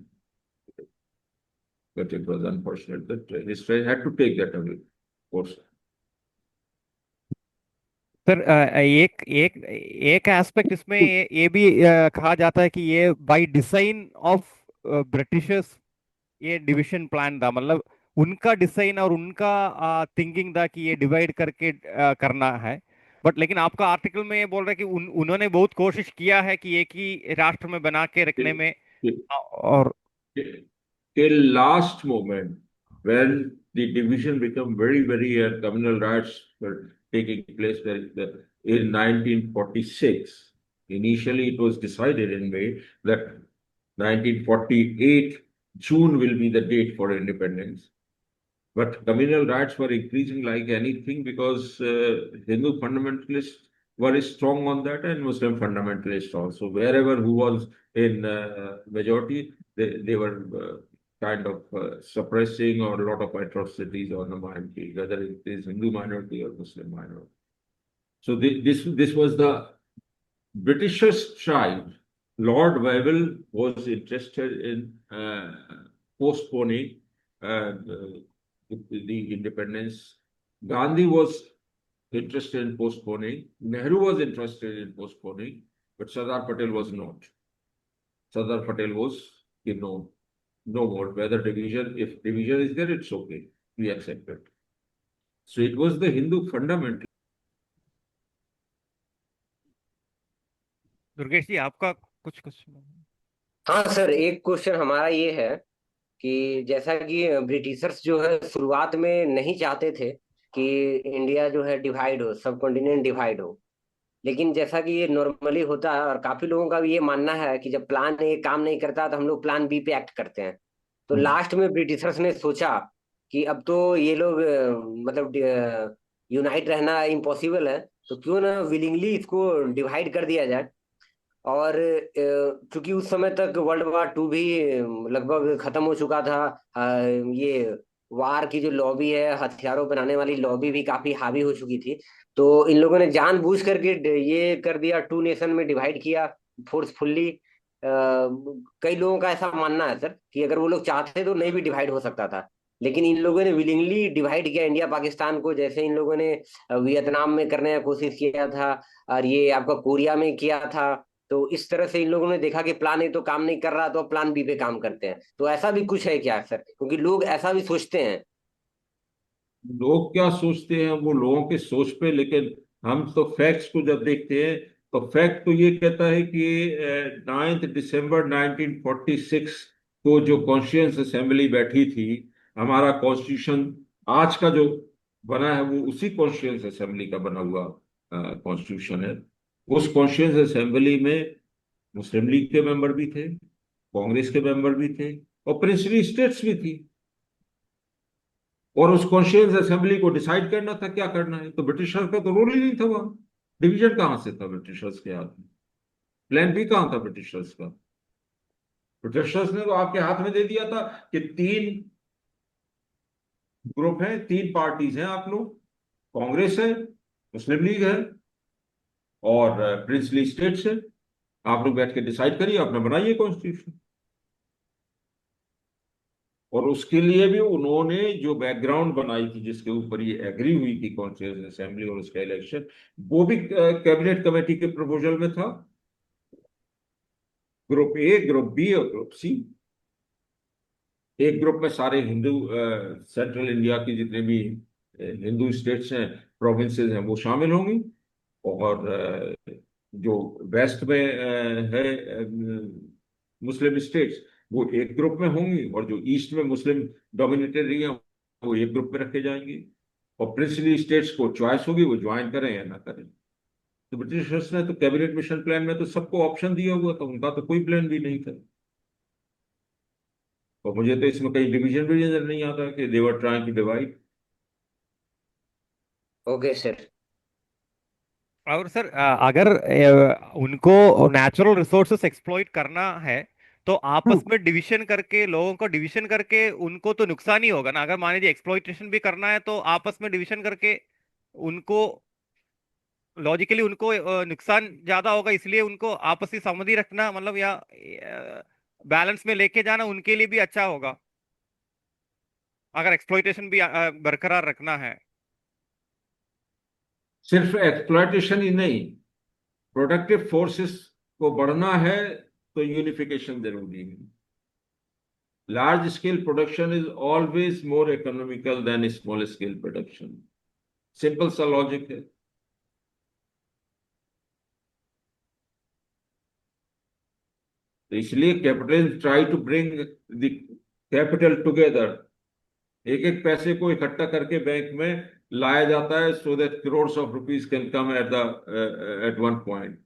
S2: But it was unfortunate that history had to take that away, of course.
S3: Sir एक एक एक aspect इसमें ये भी कहा जाता है कि ये बाय डिजाइन ऑफ ब्रिटिशर्स ये डिवीजन प्लान था, मतलब उनका डिजाइन और उनका थिंकिंग था कि ये डिवाइड करके करना है। बट लेकिन आपका आर्टिकल में ये बोल रहा है कि उन्होंने बहुत कोशिश किया है कि एक ही राष्ट्र में बना के रखने में। और
S2: till last moment, when the division became very communal riots were taking place in 1946. Initially, it was decided in May that 1948 June will be the date for independence. But communal riots were increasing like anything because Hindu fundamentalists were strong on that, and Muslim fundamentalists also. Wherever who was in majority, they were kind of suppressing or a lot of atrocities on the minority, whether it is Hindu minority or Muslim minority. So this was the Britishers tried. Lord Wavell was interested in postponing the independence. Gandhi was interested in postponing. Nehru was interested in postponing, but Sardar Patel was not. Sardar Patel was, no more. Whether division, if division is there, it's okay. We accept it. So it was the Hindu fundamental.
S3: Durgesh जी आपका कुछ
S1: हाँ sir, एक question हमारा ये है कि जैसा कि ब्रिटिशर्स जो है शुरुआत में नहीं चाहते थे कि इंडिया जो है डिवाइड हो, सब कॉन्टिनेंट डिवाइड हो। लेकिन जैसा कि ये नॉर्मली होता है और काफी लोगों का भी ये मानना है कि जब प्लान ए काम नहीं करता तो हम लोग प्लान बी पे एक्ट करते हैं। तो लास्ट में ब्रिटिशर्स ने सोचा कि अब तो ये लोग मतलब यूनाइट रहना इम्पॉसिबल है, तो क्यों ना विलिंगली इसको डिवाइड कर दिया जाए। और चूंकि उस समय तक वर्ल्ड वॉर 2 भी लगभग खत्म हो चुका था, ये वार की जो लॉबी है, हथियारों बनाने वाली लॉबी भी काफी हावी हो चुकी थी। तो इन लोगों ने जानबूझ करके ये कर दिया, 2 नेशन में डिवाइड किया फोर्सफुल्ली। कई लोगों का ऐसा मानना है सर कि अगर वो लोग चाहते तो नहीं भी डिवाइड हो सकता था, लेकिन इन लोगों ने विलिंगली डिवाइड किया इंडिया पाकिस्तान को। जैसे इन लोगों ने वियतनाम में करने का कोशिश किया था, और ये आपका कोरिया में किया था। तो इस तरह से इन लोगों ने देखा कि प्लान ए तो काम नहीं कर रहा, तो प्लान बी पे काम करते हैं। तो ऐसा भी कुछ है क्या सर? क्योंकि लोग ऐसा भी सोचते हैं।
S2: लोग क्या सोचते हैं वो लोगों के सोच पे, लेकिन हम तो फैक्ट्स को जब देखते हैं तो फैक्ट तो ये कहता है कि 9 दिसंबर 1946 को जो कॉन्स्टिट्यूंट असेंबली बैठी थी, हमारा कॉन्स्टिट्यूशन आज का जो बना है वो उसी कॉन्स्टिट्यूंट असेंबली का बना हुआ कॉन्स्टिट्यूशन है। उस कॉन्स्टिट्यूंट असेंबली में मुस्लिम लीग के मेंबर भी थे, कांग्रेस के मेंबर भी थे, और प्रिंसली स्टेट्स भी थी। और उस कॉन्स्टिट्यूंट असेंबली को डिसाइड करना था क्या करना है, तो ब्रिटिशर्स का तो रोल ही नहीं था वहां। डिवीजन कहां से था ब्रिटिशर्स के हाथ में? प्लान बी कहां था ब्रिटिशर्स का? ब्रिटिशर्स ने तो आपके हाथ में दे दिया था कि तीन ग्रुप हैं, तीन पार्टीज हैं आप लोग, कांग्रेस है, मुस्लिम लीग है, और प्रिंसली स्टेट्स है। आप लोग बैठ के डिसाइड करिए, अपना बनाइए कॉन्स्टिट्यूशन। और उसके लिए भी उन्होंने जो बैकग्राउंड बनाई थी जिसके ऊपर ये एग्री हुई थी कॉन्स्टिट्यूंट असेंबली और उसका इलेक्शन, वो भी कैबिनेट कमेटी के प्रपोजल में था। ग्रुप ए, ग्रुप बी और ग्रुप सी। एक ग्रुप में सारे हिंदू, सेंट्रल इंडिया की जितने भी हिंदू स्टेट्स हैं, प्रोविंसेस हैं, वो शामिल होंगी। और जो वेस्ट में है, मुस्लिम स्टेट्स, वो एक ग्रुप में होंगी। और जो ईस्ट में मुस्लिम डोमिनेटेड एरिया, वो एक ग्रुप में रखे जाएंगे। और प्रिंसली स्टेट्स को चॉइस होगी वो ज्वाइन करें या ना करें। तो ब्रिटिशर्स ने तो कैबिनेट मिशन प्लान में तो सबको ऑप्शन दिया हुआ था, उनका तो कोई प्लान भी नहीं था। और मुझे तो इसमें कहीं डिवीजन भी नजर नहीं आता कि they were trying to divide.
S1: Okay sir.
S3: और सर अगर उनको नेचुरल रिसोर्सेस एक्सप्लॉइट करना है तो आपस में डिवीजन करके, लोगों को डिवीजन करके उनको तो नुकसान ही होगा ना। अगर मान लीजिए एक्सप्लॉइटेशन भी करना है तो आपस में डिवीजन करके उनको, लॉजिकली उनको नुकसान ज्यादा होगा, इसलिए उनको आपसी सहमति रखना मतलब या बैलेंस में लेके जाना उनके लिए भी अच्छा होगा, अगर एक्सप्लॉइटेशन भी बरकरार रखना है।
S2: सिर्फ एक्सप्लॉयटेशन ही नहीं, प्रोडक्टिव फोर्सेस को बढ़ना है तो यूनिफिकेशन जरूरी है। Large scale production is always more economical than small scale production. Simple सा लॉजिक है। तो इसलिए capitalism try to bring the capital together. एक एक पैसे को इकट्ठा करके बैंक में लाया जाता है, so that crores of rupees can come at one point.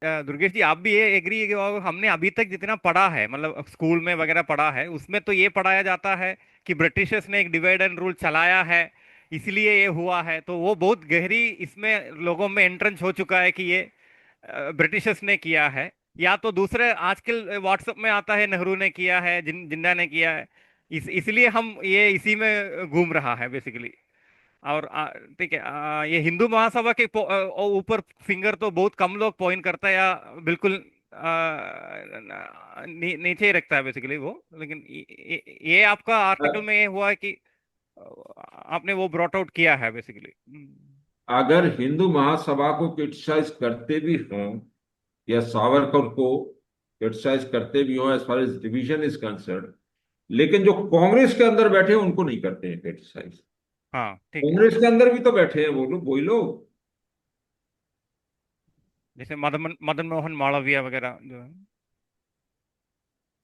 S3: Durgesh ji, आप भी ये एग्री है कि हमने अभी तक जितना पढ़ा है, मतलब स्कूल में वगैरह पढ़ा है, उसमें तो ये पढ़ाया जाता है कि ब्रिटिशर्स ने एक डिवाइड एंड रूल चलाया है इसलिए ये हुआ है। तो वो बहुत गहरी इसमें लोगों में एंट्रेंस हो चुका है कि ये ब्रिटिशर्स ने किया है। या तो दूसरे आजकल व्हाट्सएप में आता है नेहरू ने किया है, जिन्ना ने किया है। इसलिए हम ये इसी में घूम रहा है बेसिकली। और ठीक है, ये हिंदू महासभा के ऊपर फिंगर तो बहुत कम लोग पॉइंट करता है या बिल्कुल नीचे ही रखता है बेसिकली वो। लेकिन ये आपका आर्टिकल में ये हुआ है कि आपने वो ब्रॉट आउट किया है बेसिकली।
S2: अगर हिंदू महासभा को क्रिटिसाइज करते भी हों या सावरकर को क्रिटिसाइज करते भी हों as far as division is concern, लेकिन जो कांग्रेस के अंदर बैठे हैं उनको नहीं करते हैं क्रिटिसाइज।
S3: हाँ ठीक है।
S2: कांग्रेस के अंदर भी तो बैठे हैं वो लोग, वही लोग।
S3: जैसे मदन मदन मोहन मालवीय वगैरह जो है।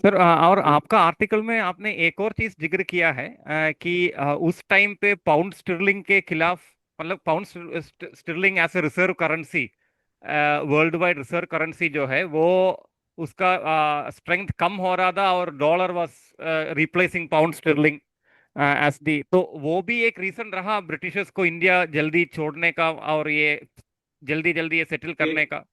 S3: सर और
S2: तो
S3: आपका आर्टिकल में आपने एक और चीज जिक्र किया है कि उस टाइम पे पाउंड स्टर्लिंग के खिलाफ, मतलब pound sterling as a reserve currency, worldwide reserve currency जो है वो, उसका स्ट्रेंथ कम हो रहा था और dollar was replacing pound sterling S D. तो वो भी एक रीजन रहा ब्रिटिशर्स को इंडिया जल्दी छोड़ने का और ये जल्दी जल्दी ये सेटल करने
S2: ये
S3: का।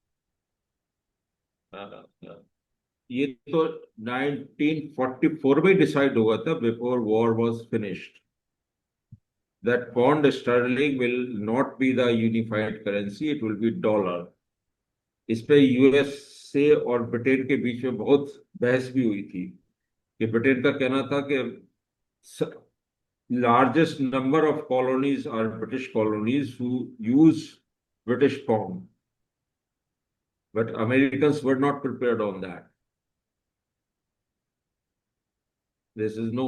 S2: ये तो 1944 में डिसाइड हुआ था, before war was finished, that pound sterling will not be the unified currency, it will B dollar. इस पे यूएसए और ब्रिटेन के बीच में बहुत बहस भी हुई थी कि ब्रिटेन का कहना था कि largest number of colonies are British colonies who use British pound, but Americans were not prepared on that. This is no.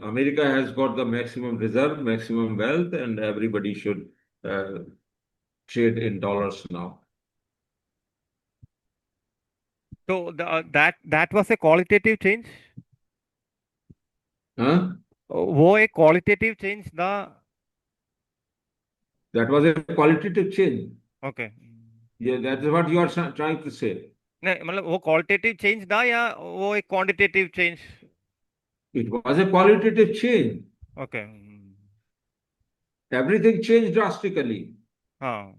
S2: America has got the maximum reserve, maximum wealth, and everybody should trade in dollars now.
S3: So that was a qualitative change.
S2: Huh?
S3: वो एक qualitative change था.
S2: That was a qualitative change.
S3: Okay.
S2: Yeah, that is what you are trying to say.
S3: नहीं मतलब वो qualitative change था या वो एक quantitative change.
S2: It was a qualitative change.
S3: Okay.
S2: Everything changed drastically.
S3: हाँ.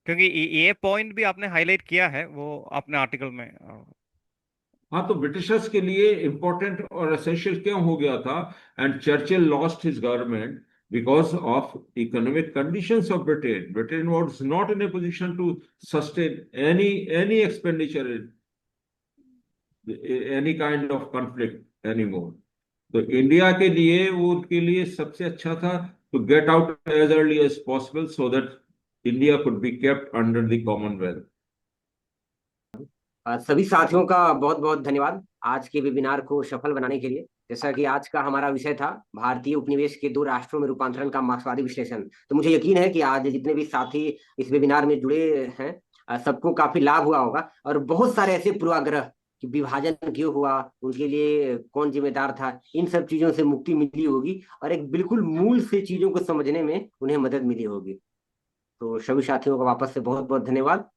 S3: क्योंकि ये पॉइंट भी आपने हाईलाइट किया है वो अपने आर्टिकल में.
S2: हाँ, तो ब्रिटिशर्स के लिए इंपॉर्टेंट और एसेंशियल क्यों हो गया था? And Churchill lost his government because of economic conditions of Britain. Britain was not in a position to sustain any expenditure in any kind of conflict anymore. तो इंडिया के लिए वो उनके लिए सबसे अच्छा था to get out as early as possible so that India could be kept under the Commonwealth.
S1: सभी साथियों का बहुत बहुत धन्यवाद आज के वेबिनार को सफल बनाने के लिए। जैसा कि आज का हमारा विषय था भारतीय उपनिवेश के दो राष्ट्रों में रूपांतरण का मार्क्सवादी विश्लेषण, तो मुझे यकीन है कि आज जितने भी साथी इस वेबिनार में जुड़े हैं सबको काफी लाभ हुआ होगा और बहुत सारे ऐसे पूर्वाग्रह कि विभाजन क्यों हुआ, उनके लिए कौन जिम्मेदार था, इन सब चीजों से मुक्ति मिली होगी और एक बिल्कुल मूल से चीजों को समझने में उन्हें मदद मिली होगी। तो सभी साथियों का वापस से बहुत बहुत धन्यवाद।